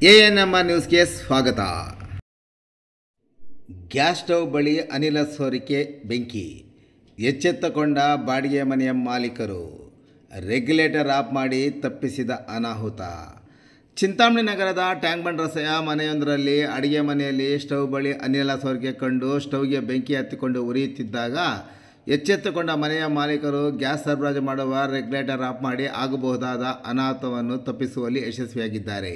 ANMR ನ್ಯೂಸ್ಗೆ ಸ್ವಾಗತ. Gas stove ಬಳಿ ಅನಿಲ ಸೋರಿಕೆ ಬೆಂಕಿ, ಎಚ್ಚೆತ್ತುಕೊಂಡ ಬಾಡಿಗೆ ಮನೆಯ ಮಾಲೀಕರು. ರೆಗ್ಯುಲೇಟರ್ ಆಫ್ ಮಾಡಿ ತಪ್ಪಿಸಿದ ಅನಾಹುತ. ಚಿಂತಾಮಣಿ ನಗರದ ಟ್ಯಾಂಕ್ ಬಂಡ್ ರಸ್ತೆಯ ಮನೆಯೊಂದರಲ್ಲಿ ಅಡುಗೆ ಮನೆಯಲ್ಲಿ ಸ್ಟವ್ ಬಳಿ ಅನಿಲ ಸೋರಿಕೆ ಕಂಡು ಸ್ಟವ್ಗೆ ಬೆಂಕಿ ಹತ್ತಿಕೊಂಡು ಉರಿಯುತ್ತಿದ್ದಾಗ ಎಚ್ಚೆತ್ತುಕೊಂಡ ಮನೆಯ ಮಾಲೀಕರು ಗ್ಯಾಸ್ ಸರಬರಾಜು ಮಾಡುವ ರೆಗ್ಯುಲೇಟರ್ ಆಫ್ ಮಾಡಿ ಆಗಬಹುದಾದ ಅನಾಹುತವನ್ನು ತಪ್ಪಿಸುವಲ್ಲಿ ಯಶಸ್ವಿಯಾಗಿದ್ದಾರೆ.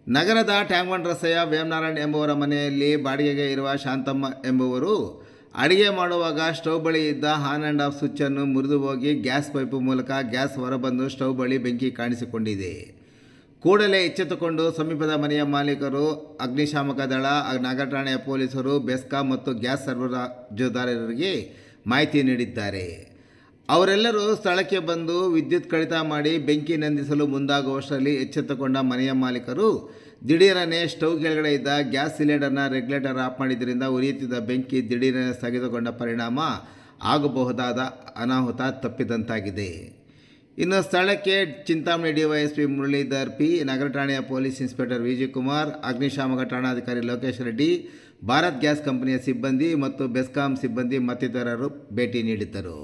ನಗರದ ಟ್ಯಾಂಕ್ ಬಂಡ್ ರಸ್ತೆಯ ವೇಮನಾರಾಯಣ್ ಎಂಬುವರ ಮನೆಯಲ್ಲಿ ಬಾಡಿಗೆಗೆ ಇರುವ ಶಾಂತಮ್ಮ ಎಂಬುವರು ಅಡುಗೆ ಮಾಡುವಾಗ ಸ್ಟವ್ ಬಳಿ ಇದ್ದ ಆನ್ ಆ್ಯಂಡ್ ಆಫ್ ಸ್ವಿಚ್ಚನ್ನು ಮುರಿದು ಹೋಗಿ ಗ್ಯಾಸ್ ಪೈಪು ಮೂಲಕ ಗ್ಯಾಸ್ ಹೊರಬಂದು ಸ್ಟವ್ ಬಳಿ ಬೆಂಕಿ ಕಾಣಿಸಿಕೊಂಡಿದೆ. ಕೂಡಲೇ ಎಚ್ಚೆತ್ತುಕೊಂಡು ಸಮೀಪದ ಮನೆಯ ಮಾಲೀಕರು, ಅಗ್ನಿಶಾಮಕ ದಳ, ನಗರ ಠಾಣೆಯ ಪೊಲೀಸರು, ಬೆಸ್ಕಾಂ ಮತ್ತು ಗ್ಯಾಸ್ ಸರಬರಾಜುದಾರರಿಗೆ ಮಾಹಿತಿ ನೀಡಿದ್ದಾರೆ. ಅವರೆಲ್ಲರೂ ಸ್ಥಳಕ್ಕೆ ಬಂದು ವಿದ್ಯುತ್ ಕಡಿತ ಮಾಡಿ ಬೆಂಕಿ ನಂದಿಸಲು ಮುಂದಾಗುವಷ್ಟರಲ್ಲಿ ಎಚ್ಚೆತ್ತುಕೊಂಡ ಮನೆಯ ಮಾಲೀಕರು ದಿಢೀರನೆ ಸ್ಟವ್ ಕೆಳಗಡೆ ಇದ್ದ ಗ್ಯಾಸ್ ಸಿಲಿಂಡರ್ನ ರೆಗ್ಯುಲೇಟರ್ ಆಫ್ ಮಾಡಿದ್ದರಿಂದ ಉರಿಯುತ್ತಿದ್ದ ಬೆಂಕಿ ದಿಢೀರನೆ ಸ್ಥಗಿತಗೊಂಡ ಪರಿಣಾಮ ಆಗಬಹುದಾದ ಅನಾಹುತ ತಪ್ಪಿದಂತಾಗಿದೆ. ಇನ್ನು ಸ್ಥಳಕ್ಕೆ ಚಿಂತಾಮಣಿ ಡಿವೈಎಸ್ಪಿ ಮುರಳೀಧರ್ ಪಿ, ನಗರ ಠಾಣೆಯ ಪೊಲೀಸ್ ಇನ್ಸ್ಪೆಕ್ಟರ್ ವಿಜಯಕುಮಾರ್, ಅಗ್ನಿಶಾಮಕ ಠಾಣಾಧಿಕಾರಿ ಲೋಕೇಶ್ ರೆಡ್ಡಿ, ಭಾರತ್ ಗ್ಯಾಸ್ ಕಂಪನಿಯ ಸಿಬ್ಬಂದಿ ಮತ್ತು ಬೆಸ್ಕಾಂ ಸಿಬ್ಬಂದಿ ಮತ್ತಿತರರು ಭೇಟಿ ನೀಡಿದ್ದರು.